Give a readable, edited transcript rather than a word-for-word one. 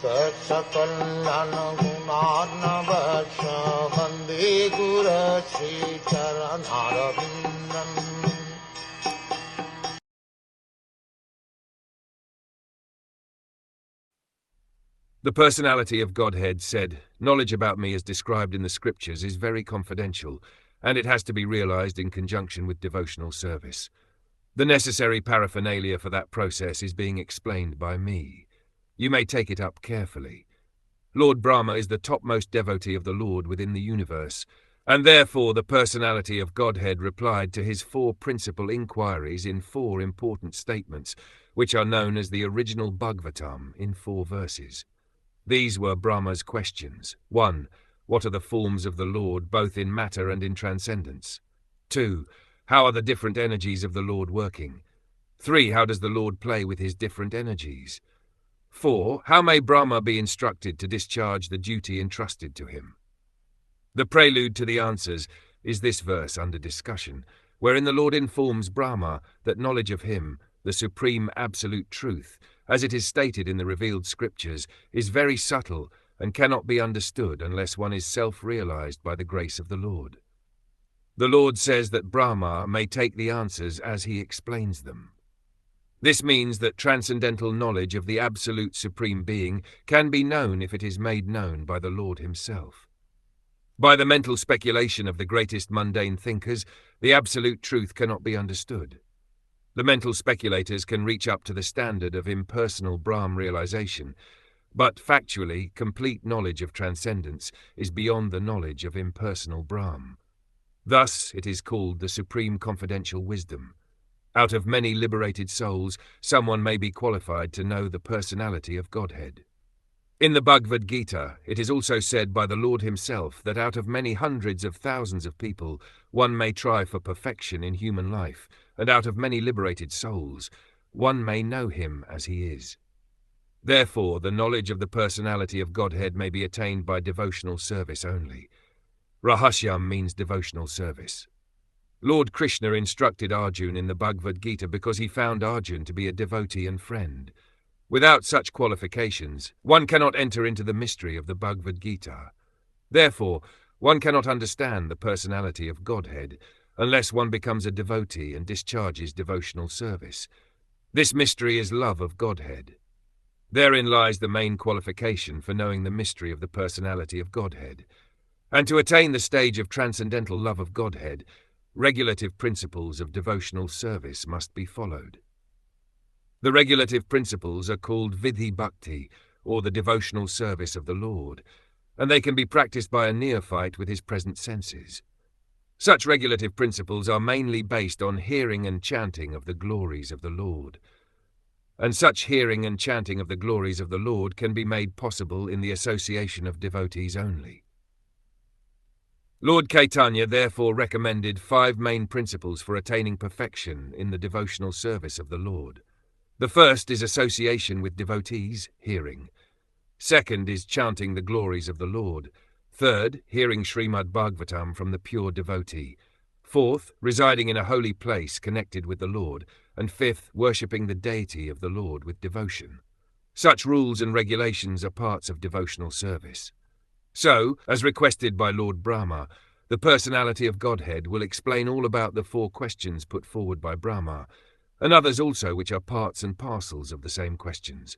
Saksakallan gunarnavasya Vande Guru Sri Charanarabindam. The personality of Godhead said, "Knowledge about me as described in the scriptures is very confidential, and it has to be realized in conjunction with devotional service. The necessary paraphernalia for that process is being explained by me. You may take it up carefully. Lord Brahma is the topmost devotee of the Lord within the universe, and therefore the personality of Godhead replied to his 4 principal inquiries in 4 important statements, which are known as the original Bhagavatam in 4 verses. These were Brahma's questions. 1. What are the forms of the Lord, both in matter and in transcendence? 2. How are the different energies of the Lord working? 3. How does the Lord play with his different energies? 4. How may Brahma be instructed to discharge the duty entrusted to him? The prelude to the answers is this verse under discussion, wherein the Lord informs Brahma that knowledge of him, the supreme absolute truth, as it is stated in the revealed scriptures, is very subtle and cannot be understood unless one is self-realized by the grace of the Lord. The Lord says that Brahma may take the answers as he explains them. This means that transcendental knowledge of the absolute supreme being can be known if it is made known by the Lord himself. By the mental speculation of the greatest mundane thinkers, the absolute truth cannot be understood. The mental speculators can reach up to the standard of impersonal Brahm realization, but factually, complete knowledge of transcendence is beyond the knowledge of impersonal Brahm. Thus, it is called the supreme confidential wisdom. Out of many liberated souls, someone may be qualified to know the personality of Godhead. In the Bhagavad Gita, it is also said by the Lord himself that out of many hundreds of thousands of people, one may try for perfection in human life, and out of many liberated souls, one may know him as he is. Therefore, the knowledge of the personality of Godhead may be attained by devotional service only. Rahasyam means devotional service. Lord Krishna instructed Arjuna in the Bhagavad Gita because he found Arjuna to be a devotee and friend. Without such qualifications, one cannot enter into the mystery of the Bhagavad Gita. Therefore, one cannot understand the personality of Godhead unless one becomes a devotee and discharges devotional service. This mystery is love of Godhead. Therein lies the main qualification for knowing the mystery of the personality of Godhead. And to attain the stage of transcendental love of Godhead, regulative principles of devotional service must be followed. The regulative principles are called Vidhi Bhakti, or the devotional service of the Lord, and they can be practiced by a neophyte with his present senses. Such regulative principles are mainly based on hearing and chanting of the glories of the Lord. And such hearing and chanting of the glories of the Lord can be made possible in the association of devotees only. Lord Caitanya therefore recommended 5 main principles for attaining perfection in the devotional service of the Lord. The first is association with devotees, hearing. Second is chanting the glories of the Lord. Third, hearing Srimad Bhagwatam from the pure devotee. Fourth, residing in a holy place connected with the Lord. And fifth, worshipping the deity of the Lord with devotion. Such rules and regulations are parts of devotional service. So, as requested by Lord Brahma, the personality of Godhead will explain all about the 4 questions put forward by Brahma, and others also which are parts and parcels of the same questions.